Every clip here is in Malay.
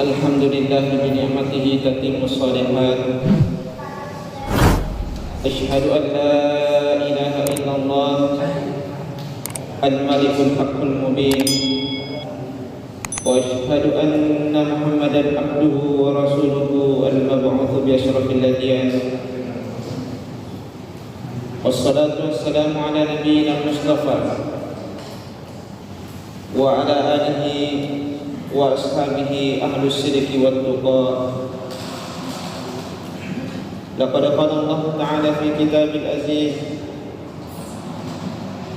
Alhamdulillah bi ni'matihi tatimmu shalihat. Asyhadu an la ilaha illallah al-malikul haqqul mubin wa asyhadu anna Muhammadan abduhu wa rasuluhu al-mab'utsu bi asyrafil adyan. Wassalatu wassalamu ala nabiyyina Mustafa wa ala alihi wa ashabihi ahlus sidqi wat tuqa. Laqad qala Allah Ta'ala fi kitabil aziz,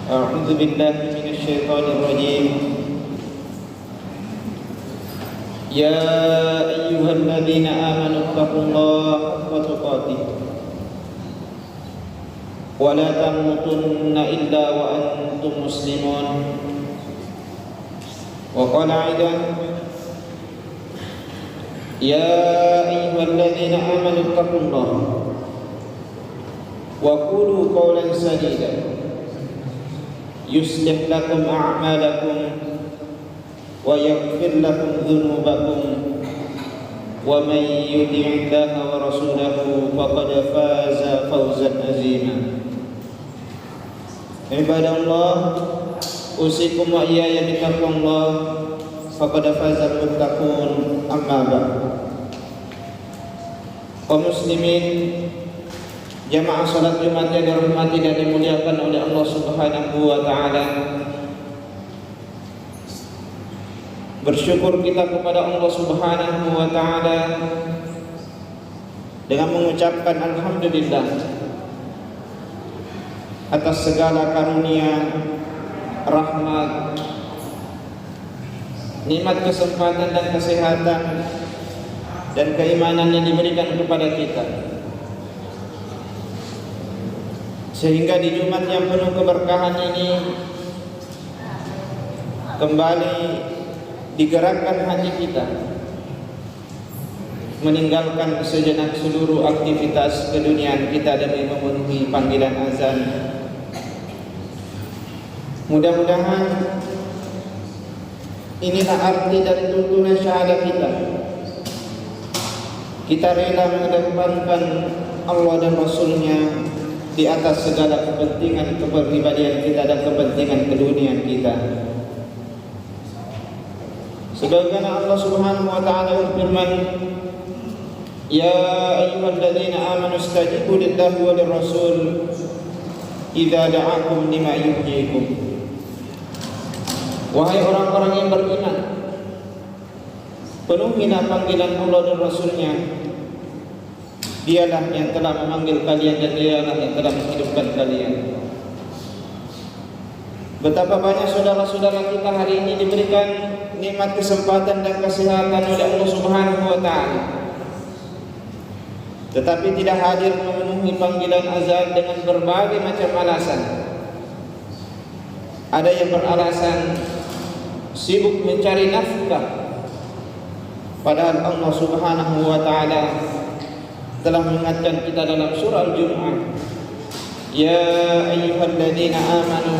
a'udzu billahi minasy syaithanir rajim. Ya ayyuhalladzina amanu taqullaha haqqa tuqatih wa la tamutunna illa wa antum muslimun. وقال أيضا يا أيها الذين آمنوا اتقوا الله وقولوا قولا سديدا يصلح لكم أعمالكم ويغفر لكم ذنوبكم ومن يطع الله ورسوله فقد فاز فوزا عظيما. عباد الله usikum wa iyaya bittaqwallah faqad fazal muttaqun. Amma ba'd. Kaum muslimin, jamaah salat Jumat yang dirahmati dan dimuliakan oleh Allah Subhanahu wa taala, bersyukur kita kepada Allah Subhanahu wa taala dengan mengucapkan alhamdulillah atas segala karunia, rahmat, nikmat kesempatan dan kesehatan dan keimanan yang diberikan kepada kita, sehingga di Jumat yang penuh keberkahan ini kembali digerakkan hati kita meninggalkan sejenak seluruh aktivitas keduniaan kita demi memenuhi panggilan azan. Mudah-mudahan inilah arti dari tuntunan syahadat kita. Kita rela mengedepankan Allah dan Rasulnya di atas segala kepentingan kepribadian kita dan kepentingan keduniaan kita. Sebagaimana Allah Subhanahu wa taala berfirman, Ya ayyuhalladzina amanu istajibu lillahi wa lirrasul idza da'akum lima yuhyikum. Wahai orang-orang yang beriman, penuhilah panggilan Allah dan Rasulnya. Dialah yang telah memanggil kalian dan dialah yang telah menghidupkan kalian. Betapa banyak saudara-saudara kita hari ini diberikan nikmat kesempatan dan kesehatan oleh Allah Subhanahu wa taala, tetapi tidak hadir memenuhi panggilan azan dengan berbagai macam alasan. Ada yang beralasan sibuk mencari nafkah, padahal Allah Subhanahu wa taala telah mengingatkan kita dalam surah Al-Jumu'ah, Ya ayyuhalladzina amanu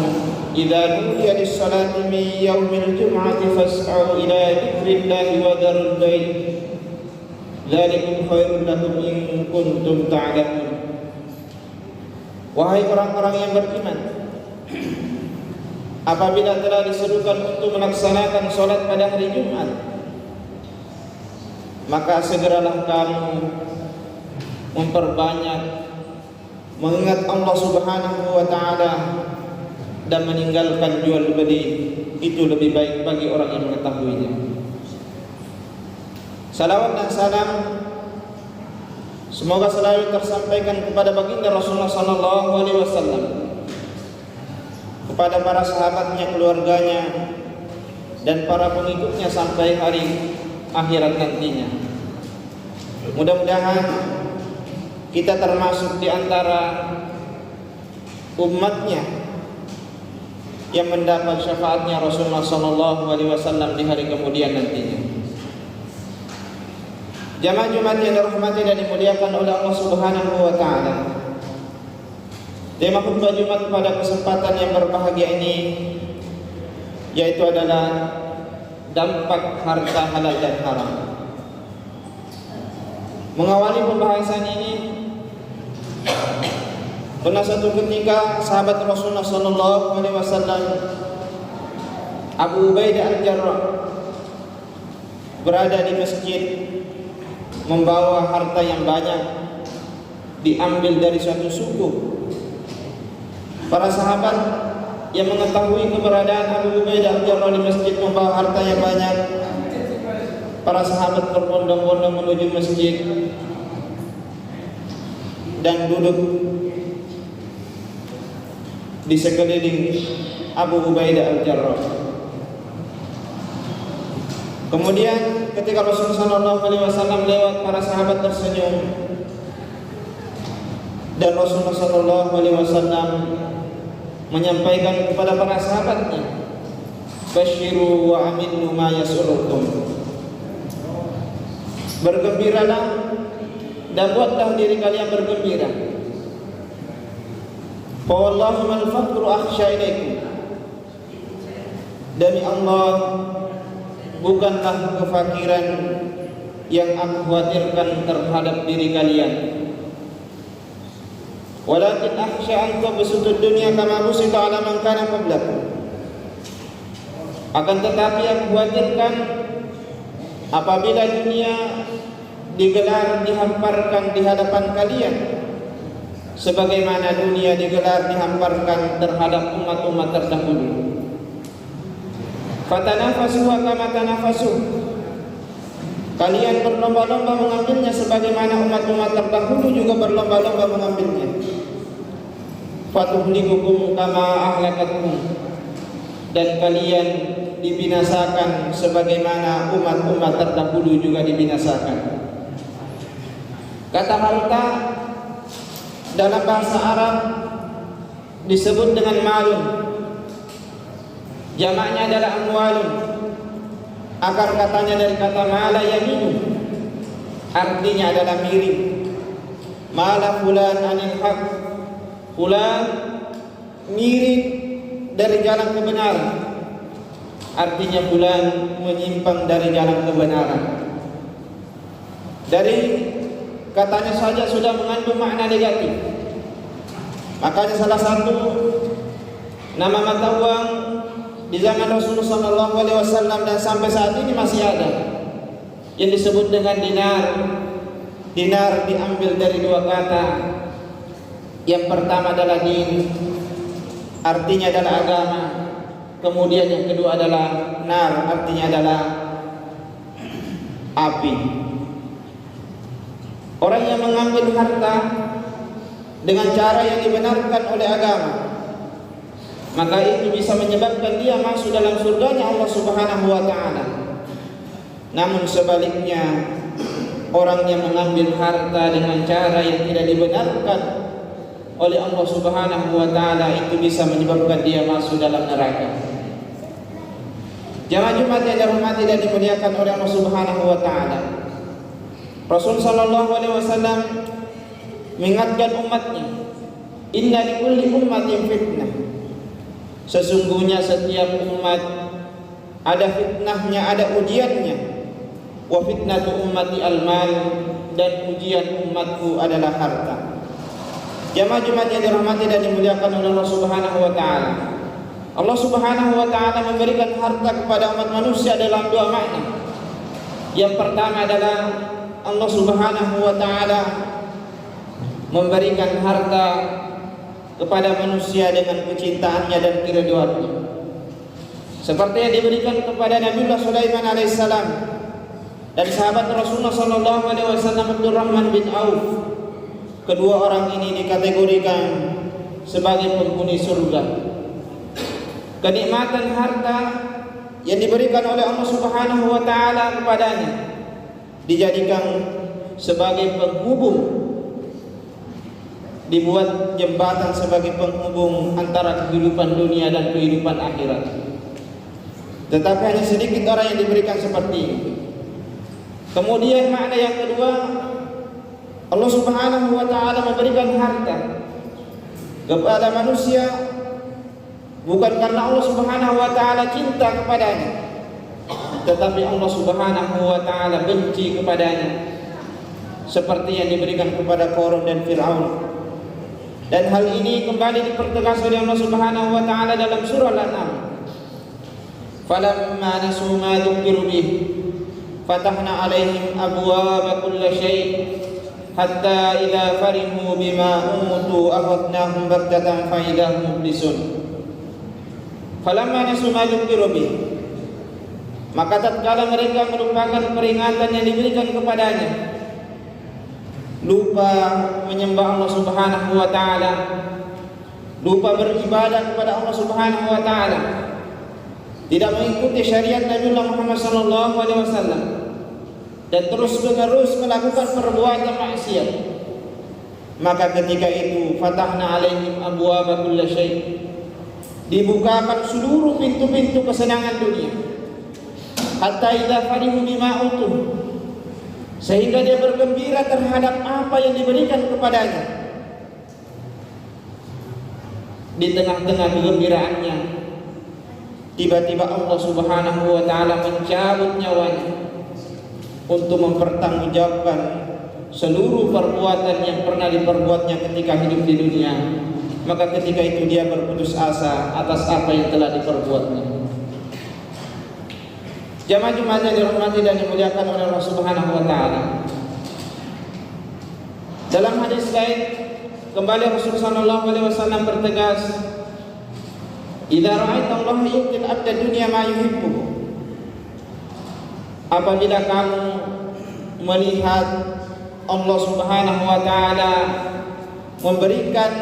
idza nudiya lis-salati min yaumil jum'ati fas'au ila dzikrillahi wa dzarul bai' dzalikum khairun lakum in kuntum ta'lamun. Wahai orang-orang yang beriman, apabila telah diserukan untuk melaksanakan sholat pada hari Jumat, maka segeralah kamu memperbanyak mengingat Allah Subhanahu wa taala dan meninggalkan jual beli. Itu lebih baik bagi orang yang mengetahuinya. Salawat dan salam semoga selalu tersampaikan kepada baginda Rasulullah sallallahu alaihi wasallam, kepada para sahabatnya, keluarganya, dan para pengikutnya sampai hari akhirat nantinya. Mudah-mudahan kita termasuk di antara umatnya yang mendapat syafaatnya Rasulullah sallallahu alaihi wasallam di hari kemudian nantinya. Jamaah Jumat yang dirahmati dan dimuliakan oleh Allah Subhanahu wa taala. Tema khutbah Jumat pada kesempatan yang berbahagia ini yaitu adalah dampak harta halal dan haram. Mengawali pembahasan ini, pernah satu ketika sahabat Rasulullah sallallahu alaihi wasallam Abu Ubaidah Al-Jarrah berada di masjid membawa harta yang banyak diambil dari suatu suku. Para sahabat yang mengetahui keberadaan Abu Ubaidah Al-Jarrah di masjid membawa harta yang banyak, para sahabat berbondong-bondong menuju masjid dan duduk di sekeliling Abu Ubaidah Al-Jarrah. Kemudian ketika Rasulullah SAW lewat, para sahabat tersenyum dan Rasulullah SAW menyampaikan kepada para sahabatnya, "Basyiru wa aminu ma yasurukum." Bergembiralah dan buatlah diri kalian bergembira. Fa wallahi mal faqru akhsha ilaikum. Demi Allah, bukanlah kefakiran yang aku khawatirkan terhadap diri kalian. Walakin akhsha an tabsutud dunya kama busita ala man kana qablakum. Akan tetapi aku khawatirkan apabila dunia digelar, dihamparkan di hadapan kalian sebagaimana dunia digelar, dihamparkan terhadap umat-umat terdahulu. Fatanafasu kama tanafasu. Kalian berlomba-lomba mengambilnya sebagaimana umat-umat terdahulu juga berlomba-lomba mengambilnya. Fatuhlikukum kama ahlakatkum. Dan kalian dibinasakan sebagaimana umat-umat terdahulu juga dibinasakan. Kata harta dalam bahasa Arab disebut dengan malun. Jamaknya adalah amwalun. Akar katanya dari kata mala yaminu, artinya adalah miring. Mala fulan anil haq, fulan miring dari jalan kebenaran, artinya fulan menyimpang dari jalan kebenaran. Dari katanya saja sudah mengandung makna negatif. Makanya salah satu nama mata uang di zaman Rasulullah SAW dan sampai saat ini masih ada yang disebut dengan dinar. Dinar diambil dari dua kata. Yang pertama adalah din, artinya adalah agama. Kemudian yang kedua adalah nar, artinya adalah api. Orang yang mengambil harta dengan cara yang dibenarkan oleh agama, maka itu bisa menyebabkan dia masuk dalam surganya Allah Subhanahu wa taala. Namun sebaliknya, orang yang mengambil harta dengan cara yang tidak dibenarkan oleh Allah Subhanahu wa taala itu bisa menyebabkan dia masuk dalam neraka. Jamaah Jumat yang dirahmati dan dimuliakan oleh Allah Subhanahu wa taala. Rasul sallallahu alaihi wasallam mengingatkan umatnya, "Inna likulli ummatin fitnah." Sesungguhnya setiap umat ada fitnahnya, ada ujiannya. Wa fitnatu ummati al-mal, dan ujian umatku adalah harta. Jamaah Jumat yang dirahmati dan dimuliakan oleh Allah Subhanahu wa taala. Allah Subhanahu wa taala memberikan harta kepada umat manusia dalam dua makna. Yang pertama adalah Allah Subhanahu wa taala memberikan harta kepada manusia dengan kecintaannya dan keriduannya, seperti yang diberikan kepada Nabiullah Sulaiman alaihissalam dan sahabat Rasulullah sallallahu alaihi wasallam Abdurrahman bin Auf. Kedua orang ini dikategorikan sebagai penghuni surga. Kenikmatan harta yang diberikan oleh Allah Subhanahu wa taala kepadanya dijadikan sebagai penghubung, dibuat jembatan sebagai penghubung antara kehidupan dunia dan kehidupan akhirat. Tetapi hanya sedikit orang yang diberikan seperti ini. Kemudian makna yang kedua, Allah Subhanahu wa taala memberikan harta kepada manusia bukan karena Allah Subhanahu wa taala cinta kepadanya, tetapi Allah Subhanahu wa taala benci kepadanya, seperti yang diberikan kepada Qarun dan Fir'aun. Dan hal ini kembali dipertegas oleh Allah Subhanahu wa taala dalam surah Al-An'am. Falamma nasu ma dzukiru bih fatahna 'alaihim abwaaba kulli syai' hatta idza farihu bima utu akhadnahum baghtatan fa idza hum mublisun. Falamma nasu ma dzukiru bih, maka tatkala mereka melupakan peringatan yang diberikan kepadanya, lupa menyembah Allah Subhanahu wa taala, lupa beribadah kepada Allah Subhanahu wa taala, tidak mengikuti syariat Nabi Muhammad sallallahu alaihi wasallam, dan terus-menerus melakukan perbuatan maksiat, maka ketika itu fatahna alaihim abwaaba kulli syai', dibukakan seluruh pintu-pintu kesenangan dunia, hatta idza farihu bima utuh, sehingga dia bergembira terhadap apa yang diberikan kepadanya. Di tengah-tengah kegembiraannya, tiba-tiba Allah Subhanahu wa taala mencabut nyawanya untuk mempertanggungjawabkan seluruh perbuatan yang pernah diperbuatnya ketika hidup di dunia. Maka ketika itu dia berputus asa atas apa yang telah diperbuatnya. Jamaah Jumat yang dirahmati dan dimuliakan oleh Allah Subhanahu wa taala. Dalam hadis lain kembali Rasulullah sallallahu alaihi wasallam bertegas, "Idza ra'aita Allah yu'til 'abda dunya ma yuhibbu." Apabila kamu melihat Allah Subhanahu wa taala memberikan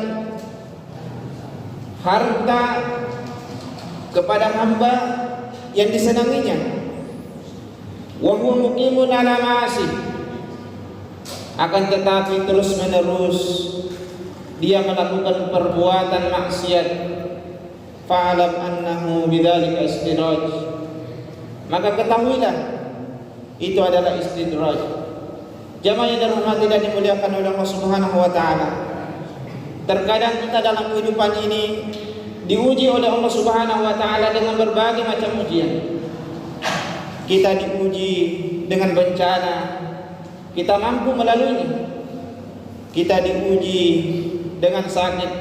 harta kepada hamba yang disenanginya, wa huwa muqimun ala ma'asi, akan tetapi terus-menerus dia melakukan perbuatan maksiat, fa'alam annahu bidzalika istidraj, maka ketahuilah itu adalah istidraj. Jamaah yang dirahmati dan dimuliakan oleh Allah Subhanahu wa taala, terkadang kita dalam kehidupan ini diuji oleh Allah Subhanahu wa taala dengan berbagai macam ujian. Kita diuji dengan bencana, kita mampu melaluinya. Kita diuji dengan sakit,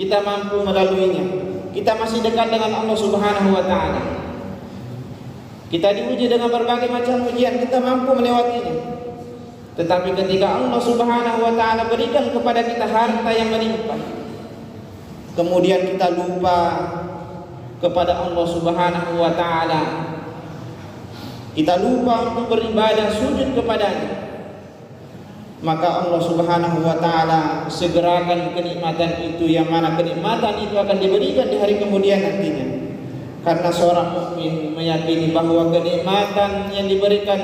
kita mampu melaluinya. Kita masih dekat dengan Allah Subhanahu wa taala. Kita diuji dengan berbagai macam ujian, kita mampu melewatinya. Tetapi ketika Allah Subhanahu wa taala berikan kepada kita harta yang melimpah, kemudian kita lupa kepada Allah Subhanahu wa taala, kita lupa untuk beribadah sujud kepadanya, maka Allah Subhanahu wa taala segerakan kenikmatan itu, yang mana kenikmatan itu akan diberikan di hari kemudian nantinya. Karena seorang mukmin meyakini bahwa kenikmatan yang diberikan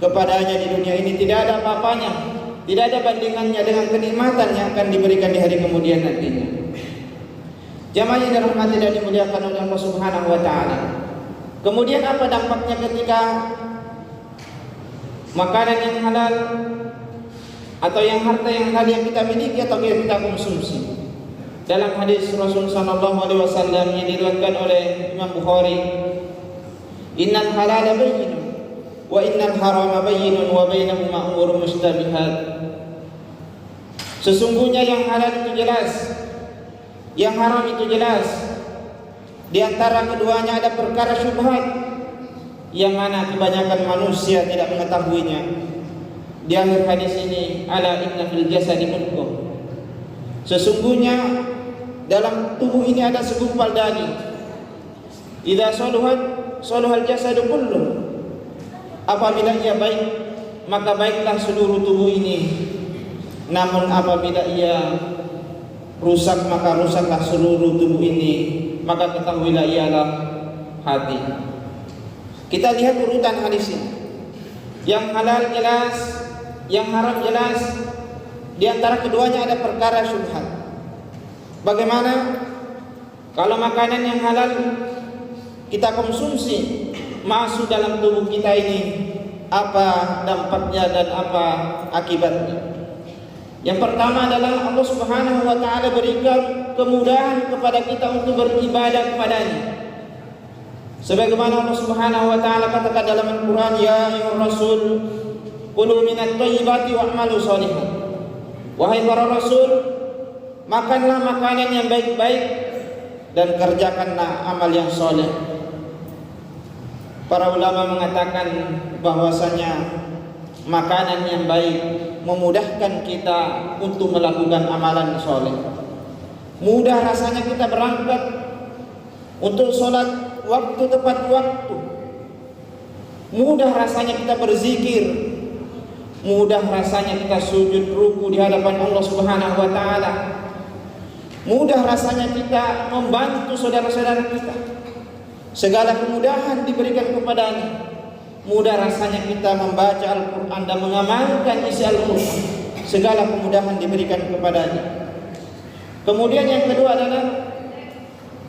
kepadanya di dunia ini tidak ada apa-apanya, tidak ada bandingannya dengan kenikmatan yang akan diberikan di hari kemudian nantinya. Jamaah yang dirahmati dan dimuliakan oleh Allah Subhanahu wa taala. Kemudian apa dampaknya ketika makanan yang halal atau yang harta yang halal yang kita miliki atau yang kita konsumsi? Dalam hadis Rasul sallallahu alaihi wasallam yang diriwayatkan oleh Imam Bukhari, "Innal halala bayyinun wa innal harama bayyinun wa bainahuma umurun mushtabihat." Sesungguhnya yang halal itu jelas, yang haram itu jelas. Di antara keduanya ada perkara syubhat yang mana kebanyakan manusia tidak mengetahuinya. Di akhir hadis ini, "Ala inna fil jasadi mudghah." Sesungguhnya dalam tubuh ini ada segumpal daging. Idza saluhat saluhal jasadu kullu. Apabila ia baik, maka baiklah seluruh tubuh ini. Namun apabila ia rusak, maka rusaklah seluruh tubuh ini. Maka ketahuilah ialah hati. Kita lihat urutan hadis ini. Yang halal jelas, yang haram jelas. Di antara keduanya ada perkara syubhat. Bagaimana kalau makanan yang halal kita konsumsi masuk dalam tubuh kita ini, apa dampaknya dan apa akibatnya. Yang pertama adalah Allah Subhanahu wa taala berikan kemudahan kepada kita untuk beribadah kepadanya. Sebagaimana Allah Subhanahu wa taala katakan dalam Al-Qur'an, ya ayyuhar rasul kulu minat thayyibati wa'malu shalihan. Wahai para rasul, makanlah makanan yang baik-baik dan kerjakanlah amal yang soleh. Para ulama mengatakan bahwasanya makanan yang baik memudahkan kita untuk melakukan amalan soleh. Mudah rasanya kita berangkat untuk sholat waktu tepat waktu. Mudah rasanya kita berzikir. Mudah rasanya kita sujud ruku di hadapan Allah Subhanahu wa taala. Mudah rasanya kita membantu saudara-saudara kita. Segala kemudahan diberikan kepadanya. Mudah rasanya kita membaca Al-Quran dan mengamalkan isi Al-Quran. Segala kemudahan diberikan kepadanya. Kemudian yang kedua adalah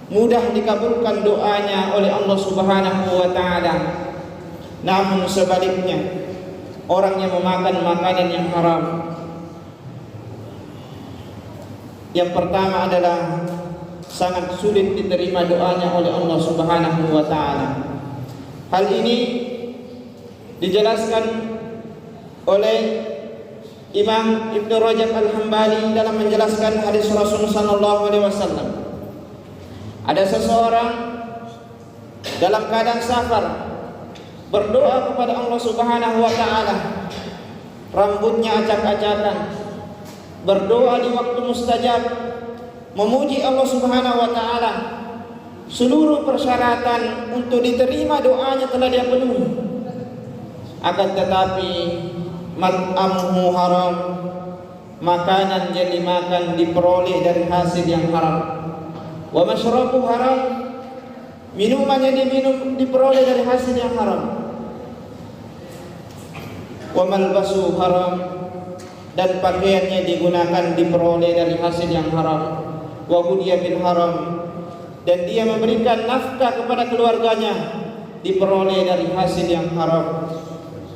mudah dikabulkan doanya oleh Allah Subhanahu wa taala. Namun sebaliknya, orang yang memakan makanan yang haram, yang pertama adalah sangat sulit diterima doanya oleh Allah Subhanahu wa taala. Hal ini dijelaskan oleh Imam Ibn Rajab Al-Hambali dalam menjelaskan hadis Rasulullah SAW. Ada seseorang dalam keadaan safar berdoa kepada Allah Subhanahu wa taala, rambutnya acak-acakan, berdoa di waktu mustajab, memuji Allah Subhanahu wa taala. Seluruh persyaratan untuk diterima doanya telah dia penuhi. Akan tetapi mat'amuhu haram, makanan yang dimakan diperoleh dari hasil yang haram. Wa masyrabu haram, minuman yang diminum diperoleh dari hasil yang haram. Wa malbasu haram, dan pakaiannya digunakan diperoleh dari hasil yang haram. Wa hudiya bil haram, dan dia memberikan nafkah kepada keluarganya diperoleh dari hasil yang haram.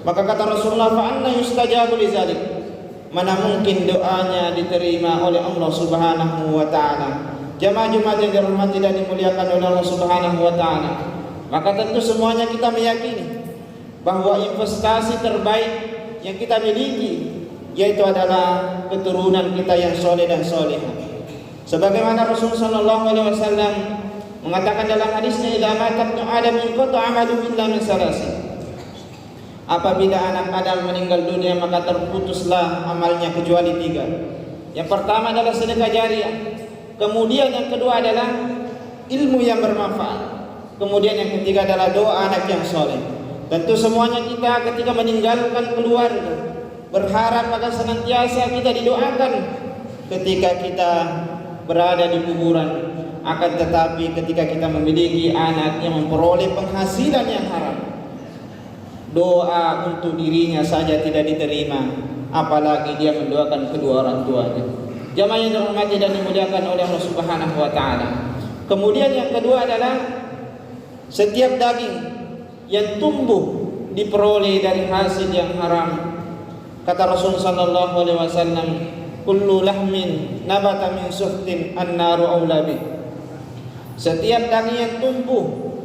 Maka kata Rasulullah, fa anna yustajabu lidzalik, mana mungkin doanya diterima oleh Allah Subhanahu wa taala. Jamaah Jumat yang dirahmati dan dimuliakan oleh Allah Subhanahu wa taala. Maka tentu semuanya kita meyakini bahwa investasi terbaik yang kita miliki yaitu adalah keturunan kita yang soleh dan solehah. Sebagaimana Rasulullah sallallahu alaihi wasallam mengatakan dalam hadisnya, idza mata ibnu adam inqata 'amaluhu illa min salasin. Apabila anak Adam meninggal dunia maka terputuslah amalnya kecuali 3. Yang pertama adalah sedekah jariah. Kemudian yang kedua adalah ilmu yang bermanfaat. Kemudian yang ketiga adalah doa anak yang soleh. Tentu semuanya kita ketika meninggalkan keluarga berharap agar senantiasa kita didoakan ketika kita berada di kuburan. Akan tetapi ketika kita memiliki anak yang memperoleh penghasilan yang haram, doa untuk dirinya saja tidak diterima, apalagi dia mendoakan kedua orang tuanya. Jamaah yang dirahmati dan dimuliakan oleh Allah Subhanahu wa taala. Kemudian yang kedua adalah setiap daging yang tumbuh diperoleh dari hasil yang haram. Kata Rasul sallallahu alaihi wasallam, kullu lahmin nabata min suhtin an-naru aula bih. Setiap daging yang tumbuh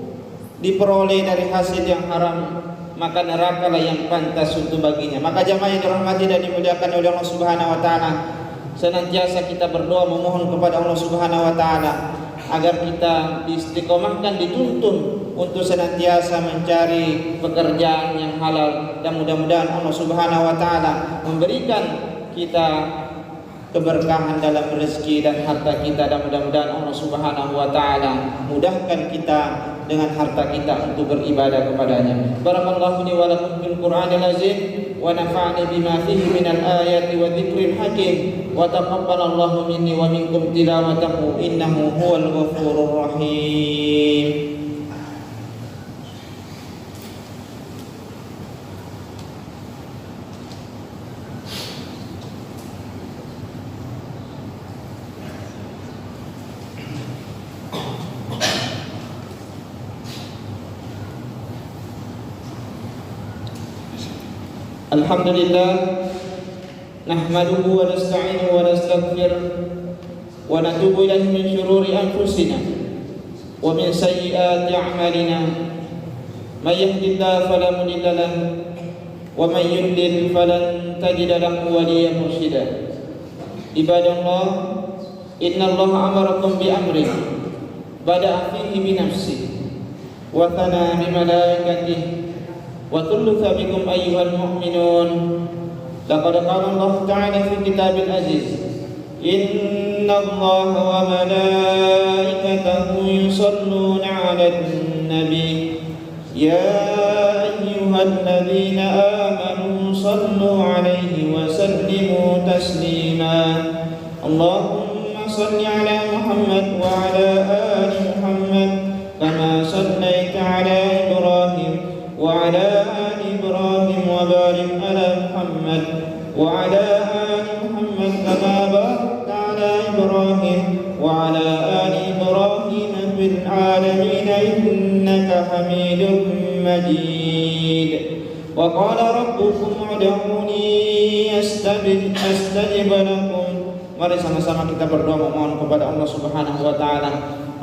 diperoleh dari hasil yang haram, maka nerakalah yang pantas untuk baginya. Maka jamaah yang dirahmati dan dimuliakan oleh Allah Subhanahu wa taala, senantiasa kita berdoa memohon kepada Allah Subhanahu wa taala agar kita diistiqomahkan, dituntun untuk senantiasa mencari pekerjaan yang halal, dan mudah-mudahan Allah Subhanahu wa taala memberikan kita keberkahan dalam rezeki dan harta kita, dan mudah-mudahan Allah Subhanahu wa taala mudahkan kita dengan harta kita untuk beribadah kepadanya. Barakallahu li wa lakum bil Qur'anil azim wa nafa'ani bima fihi minal ayati wa dzikril hakim wa taqabbalallahu minni wa minkum tilawatahu innahu huwal ghafurur rahim. Alhamdulillah, nahmaduhu wa nasta'inuhu wa nastaghfiruh wa natubu ilaihi min shururi anfusina wa min sayyiati a'malina. May yahdihillahu fala mudilla lahu wa may yudlil falan tajida lahu waliyyan mursyida. Ibadallah, innallaha amarakum bi amrin bada'a fihi bi nafsihi wa thana bi malaikatihi wa thulutha bikum ayyuhal mu'minun. Laqad qala Allah ta'ala fi kitabil aziz, innallaha wa malaikatahu yusalluna 'alan nabi ya ayyuhalladzina amanu sallu 'alaihi wa sallimu taslima. Allahumma salli 'ala Muhammad wa 'ala ali Muhammad kama sallaita 'ala Ibrahim wa 'ala ali Ibrahim wa barik 'ala Muhammad wa 'ala ali Muhammad kama barakta 'ala Ibrahim wa 'ala ali Ibrahim fil 'alamin innaka Hamidum Majid. Wa qala rabbukum ud'uni astajib lakum. Mari sama-sama kita berdoa memohon kepada Allah Subhanahu wa taala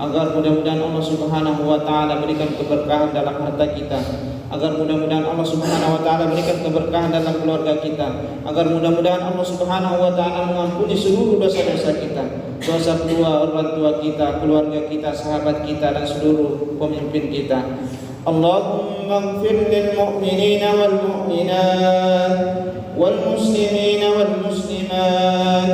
agar mudah-mudahan Allah Subhanahu wa taala berikan keberkahan dalam harta kita, agar mudah-mudahan Allah Subhanahu wa taala berikan keberkahan dalam keluarga kita, agar mudah-mudahan Allah Subhanahu wa taala mengampuni seluruh dosa-dosa kita, dosa kedua orang tua kita, keluarga kita, sahabat kita dan seluruh pemimpin kita. Allahumma ighfir lil mu'minina wal mu'minat wal muslimina wal muslimat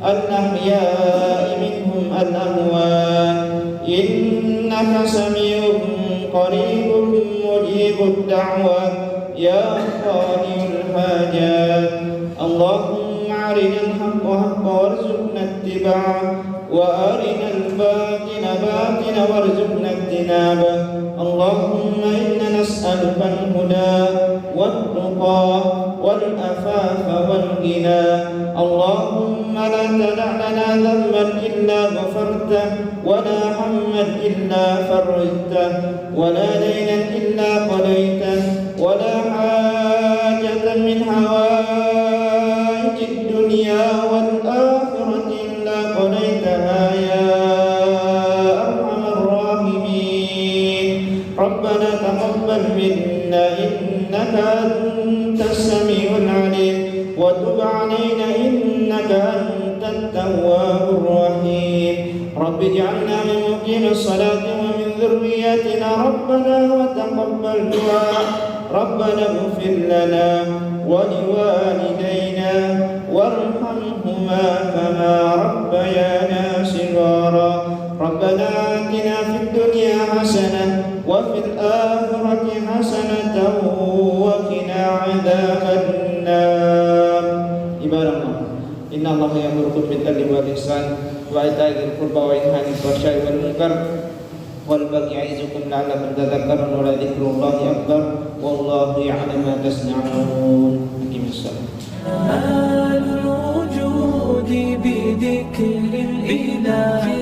al-ahya'i minhum al-amwat innaka sami'un qaribun mujibud da'wat ya qadiyul hajat. Allahumma arinal haqqa haqqa warzuqna ittiba'ah wa arinal batila batila warzuqna ijtinabah. Allahumma inna nas'aluka al-huda wat-tuqa wal-afafa wal-ghina. Allahumma la tada' lana dhanban illa ghafartah wa la hamman illa farajtah wa la daynan illa qadaytah wa la hajatan min hawaijid dunya wal akhirati illa qadaytaha ya arhamar rahimin. Rabbana taqabbal minna innaka antas samiul alim wa tub 'alaina innaka antat tawwabur rahim. Rabbi ij'alna min muqimis salati wa min dhurriyyatina rabbana wa taqabbal du'a. Rabbana ighfir lana wa liwalidayna warhamhuma kama rabbayana shighara. Rabbana atina fid dunya hasanah wa fil akhirati hasanatan wa qina 'adzabannar. Ibadallah, inna Allah ya'muru bil 'adli wal ihsan wa ita'i dzil qurba wa yanha 'anil fahsya'i wal munkar wal baghi ya'izukum la'allakum tadhakkarun wa la dzikrullahi akbar wallahu ya'lamu ma tasna'un. Aqimish-shalah. Al-wujudi bi dzikril ilahi